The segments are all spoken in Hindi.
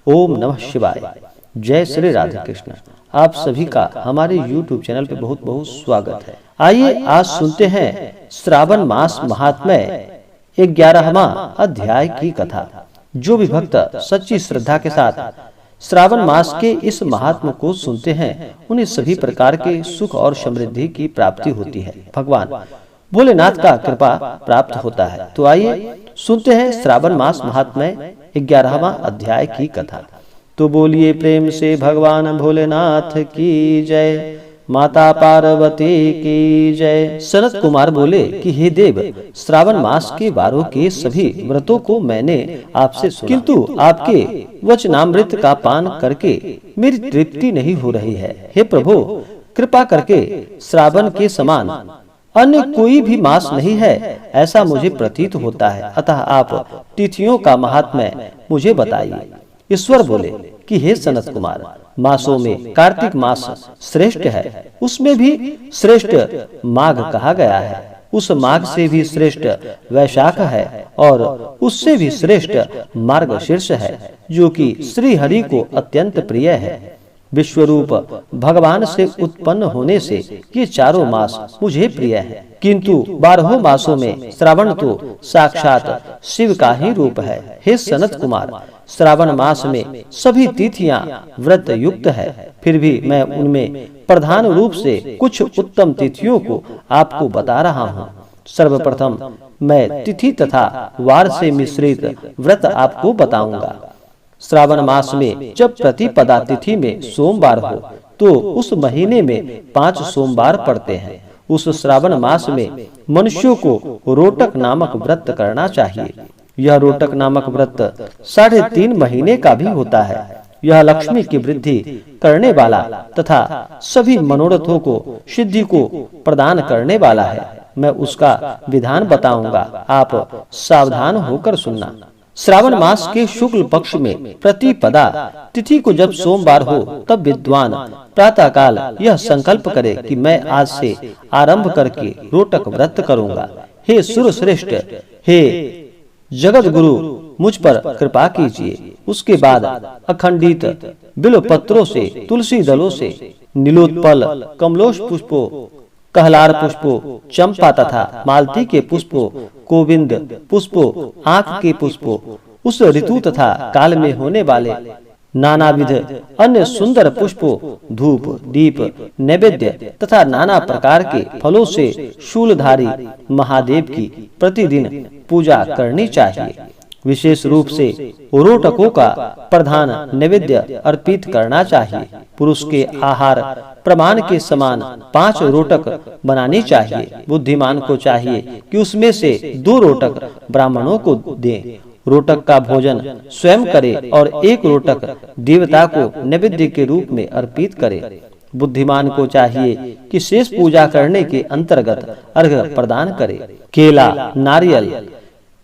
ओम नमः शिवाय। जय श्री राधे कृष्ण। आप सभी का हमारे YouTube चैनल पे बहुत बहुत स्वागत है। आइए आज सुनते हैं श्रावण मास महात्म्य 11वां अध्याय की कथा। जो भी भक्त सच्ची श्रद्धा के साथ श्रावण मास के इस महात्म्य को सुनते हैं उन्हें सभी प्रकार के सुख और समृद्धि की प्राप्ति होती है। भगवान भोलेनाथ का कृपा प्राप्त होता है। तो आइए सुनते हैं श्रावण मास महात्म्य 11वां अध्याय की कथा। तो बोलिए प्रेम से भगवान भोलेनाथ की जय, माता पार्वती की जय। सनत कुमार बोले कि हे देव, श्रावण मास के वारों के सभी व्रतों को मैंने आपसे सुना, किंतु आपके वचनामृत का पान करके मेरी तृप्ति नहीं हो रही है। हे प्रभु, कृपा करके श्रावण के समान अन्य कोई भी मास नहीं है ऐसा मुझे प्रतीत होता है, अतः आप तिथियों का महात्म्य मुझे बताइए। ईश्वर बोले कि हे सनत कुमार, मासों में कार्तिक मास श्रेष्ठ है, उसमें भी श्रेष्ठ माघ कहा गया है। उस माघ से भी श्रेष्ठ वैशाख है और उससे भी श्रेष्ठ मार्गशीर्ष है, जो कि श्री हरि को अत्यंत प्रिय है। विश्वरूप भगवान से उत्पन्न होने से ये चारों मास मुझे प्रिय है, किंतु 12 मासों में श्रावण तो साक्षात शिव का ही रूप है। हे सनत कुमार, श्रावण मास में सभी तिथियां व्रत युक्त है, फिर भी मैं उनमें प्रधान रूप से कुछ उत्तम तिथियों को आपको बता रहा हूँ। सर्वप्रथम मैं तिथि तथा वार से मिश्रित व्रत आपको बताऊंगा। श्रावण मास में जब प्रतिपदा तिथि में सोमवार हो तो उस महीने में 5 सोमवार पड़ते हैं। उस श्रावण मास में मनुष्यों को रोटक नामक व्रत करना चाहिए। यह रोटक नामक व्रत 3.5 महीने का भी होता है। यह लक्ष्मी की वृद्धि करने वाला तथा सभी मनोरथों को सिद्धि को प्रदान करने वाला है। मैं उसका विधान बताऊंगा, आप सावधान होकर सुनना। श्रावण मास के शुक्ल पक्ष में प्रतिपदा तिथि को जब सोमवार हो तब विद्वान प्रातः काल यह संकल्प करे कि मैं आज से आरंभ करके रोटक व्रत करूंगा। हे सुरश्रेष्ठ, हे जगत गुरु, मुझ पर कृपा कीजिए। उसके बाद अखंडित बिल्व पत्रों से, तुलसी दलों से, नीलोत्पल, कमलोष पुष्पों, कहलार पुष्पों, चंपा तथा मालती के पुष्पों, गोविंद पुष्पों, आँख के पुष्पों, उस ऋतु तथा काल में होने वाले नानाविध अन्य सुंदर पुष्पों, धूप, दीप, नैवेद्य तथा नाना प्रकार के फलों से शूलधारी महादेव की प्रतिदिन पूजा करनी चाहिए। विशेष रूप से रोटकों का प्रधान नैवेद्य अर्पित करना चाहिए। पुरुष के आहार प्रमाण के समान 5 रोटक बनानी चाहिए। बुद्धिमान को चाहिए कि उसमें से 2 रोटक ब्राह्मणों को दें। रोटक का भोजन स्वयं करे और 1 रोटक देवता को नैवेद्य के रूप में अर्पित करे। बुद्धिमान को चाहिए कि शेष पूजा करने के अंतर्गत अर्घ्य प्रदान करे। केला, नारियल,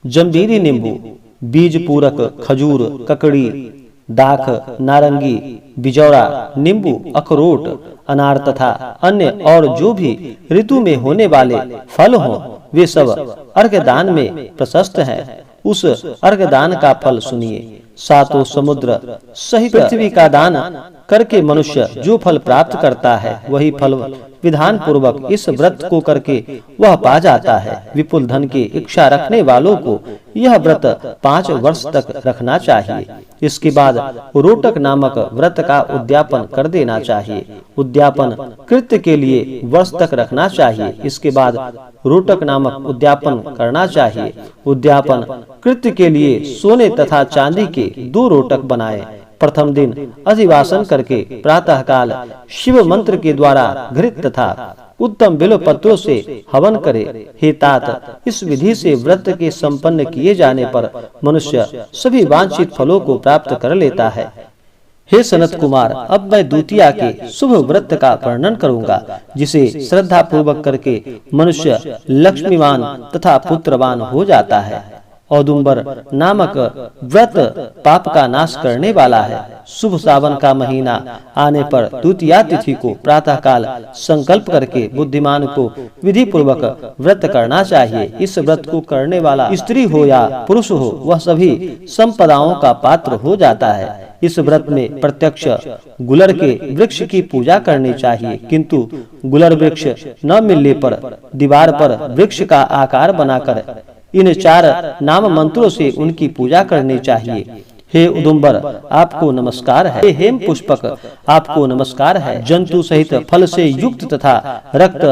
जंबीरी नींबू, बीज पूरक खजूर, ककड़ी, दाख, नारंगी, बिजौरा, नींबू, अखरोट, अनार तथा अन्य और जो भी ऋतु में होने वाले फल हों, वे सब अर्घदान में प्रशस्त हैं। उस अर्घदान का फल सुनिए। 7 समुद्र सहित पृथ्वी का दान करके मनुष्य जो फल प्राप्त करता है वही फल विधान पूर्वक इस व्रत को करके वह पा जाता है। विपुल धन की इच्छा रखने वालों को यह व्रत 5 वर्ष तक रखना चाहिए। इसके बाद रोटक नामक व्रत का उद्यापन कर देना चाहिए। उद्यापन कृत्य के लिए वर्ष तक रखना चाहिए। इसके बाद रोटक नामक उद्यापन करना चाहिए। उद्यापन कृत्य के लिए सोने तथा चांदी के 2 रोटक बनाएं। प्रथम दिन अधिवासन करके प्रातः काल शिव मंत्र के द्वारा घृत तथा उत्तम बिल्व पत्रों से हवन करे। हे तात, इस विधि से व्रत के संपन्न किए जाने पर मनुष्य सभी वांछित फलों को प्राप्त कर लेता है। हे सनत कुमार, अब मैं द्वितीया के शुभ व्रत का वर्णन करूंगा, जिसे श्रद्धा पूर्वक करके मनुष्य लक्ष्मीवान तथा पुत्रवान हो जाता है। औदुंबर नामक व्रत पाप का नाश करने वाला है। शुभ सावन का महीना आने पर द्वितीया तिथि को प्रातः काल संकल्प करके बुद्धिमान को विधि पूर्वक व्रत करना चाहिए। इस व्रत को करने वाला स्त्री हो या पुरुष हो, वह सभी संपदाओं का पात्र हो जाता है। इस व्रत में प्रत्यक्ष गुलर के वृक्ष की पूजा करनी चाहिए, किंतु गुलर वृक्ष न मिलने पर दीवार पर वृक्ष का आकार बनाकर इन 4 नाम मंत्रों से उनकी पूजा करनी चाहिए। हे उदुम्बर, आपको नमस्कार है। हे हेम पुष्पक, आपको नमस्कार है। जंतु सहित फल से युक्त तथा रक्त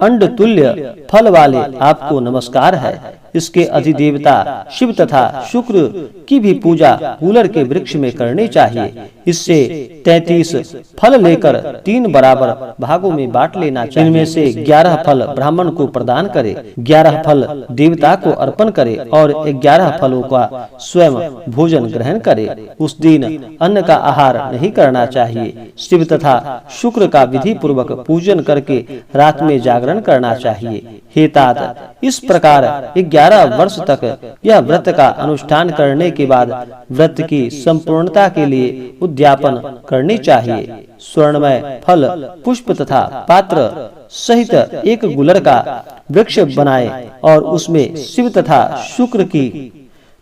अंड तुल्य फल वाले आपको नमस्कार है। इसके अधिदेवता शिव तथा शुक्र की भी पूजा गुलर के वृक्ष में करनी चाहिए। इससे 33 फल लेकर 3 बराबर भागों में बांट लेना चाहिए। इनमें से 11 फल ब्राह्मण को प्रदान करे, 11 फल देवता को अर्पण करे और 11 फलों का स्वयं भोजन ग्रहण करे। उस दिन अन्न का आहार नहीं करना चाहिए। शिव तथा शुक्र का विधि पूर्वक पूजन करके रात में जागरण करना चाहिए। हे तात, इस प्रकार 11 वर्ष तक यह व्रत का अनुष्ठान करने के बाद व्रत की संपूर्णता के लिए उद्यापन करनी चाहिए। स्वर्णमय फल, पुष्प तथा पात्र सहित एक गुलर का वृक्ष बनाए और उसमें शिव तथा शुक्र की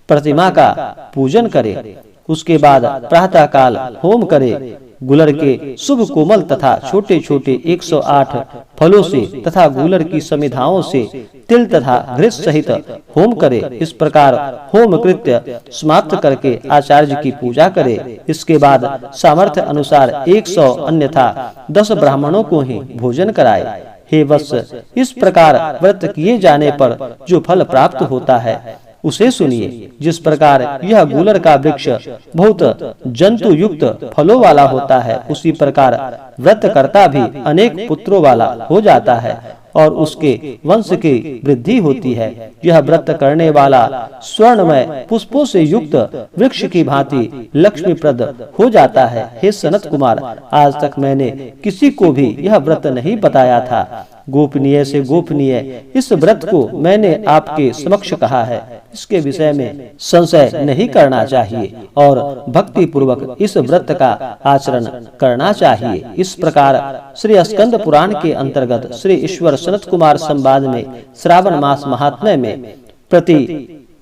प्रतिमा का पूजन करे। उसके बाद प्रातः काल होम करे। गुलर के शुभ कोमल तथा छोटे छोटे 108 फलों से तथा गुलर की समिधाओं से तिल तथा घृत सहित होम करे। इस प्रकार होम कृत्य समाप्त करके आचार्य की पूजा करे। इसके बाद सामर्थ्य अनुसार 100 अन्यथा 10 ब्राह्मणों को ही भोजन कराए। हे वत्स, इस प्रकार व्रत किए जाने पर जो फल प्राप्त होता है उसे सुनिए। जिस प्रकार यह गुलर का वृक्ष बहुत जंतु युक्त फलों वाला होता है, उसी प्रकार व्रत करता भी अनेक पुत्रों वाला हो जाता है और उसके वंश की वृद्धि होती है। यह व्रत करने वाला स्वर्णमय पुष्पों से युक्त वृक्ष की भांति लक्ष्मीप्रद हो जाता है। हे सनत कुमार, आज तक मैंने किसी को भी यह व्रत नहीं बताया था। गोपनीय से गोपनीय इस व्रत को मैंने आपके समक्ष कहा है। इसके विषय में संशय नहीं करना चाहिए और भक्ति पूर्वक इस व्रत का आचरण करना चाहिए। इस प्रकार श्री स्कंद पुराण के अंतर्गत श्री ईश्वर सनत कुमार संवाद में श्रावण मास महात्म्य में प्रति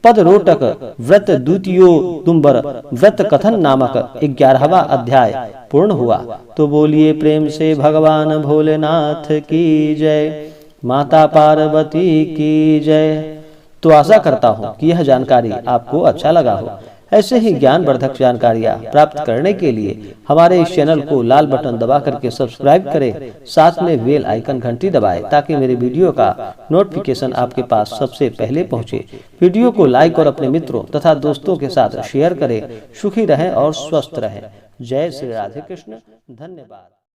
पदरोटक व्रत द्वितीयोदुम्बर व्रत कथन नामक 11वां अध्याय पूर्ण हुआ। तो बोलिए प्रेम से भगवान भोलेनाथ की जय, माता पार्वती की जय। तो आशा करता हूँ कि यह जानकारी आपको अच्छा लगा हो। ऐसे ही ज्ञानवर्धक जानकारियाँ प्राप्त करने के लिए हमारे इस चैनल को लाल बटन दबा करके सब्सक्राइब करें, साथ में बेल आइकन घंटी दबाएं ताकि मेरे वीडियो का नोटिफिकेशन आपके पास सबसे पहले पहुंचे। वीडियो को लाइक और अपने मित्रों तथा दोस्तों के साथ शेयर करें। सुखी रहें और स्वस्थ रहें। जय श्री राधे कृष्ण। धन्यवाद।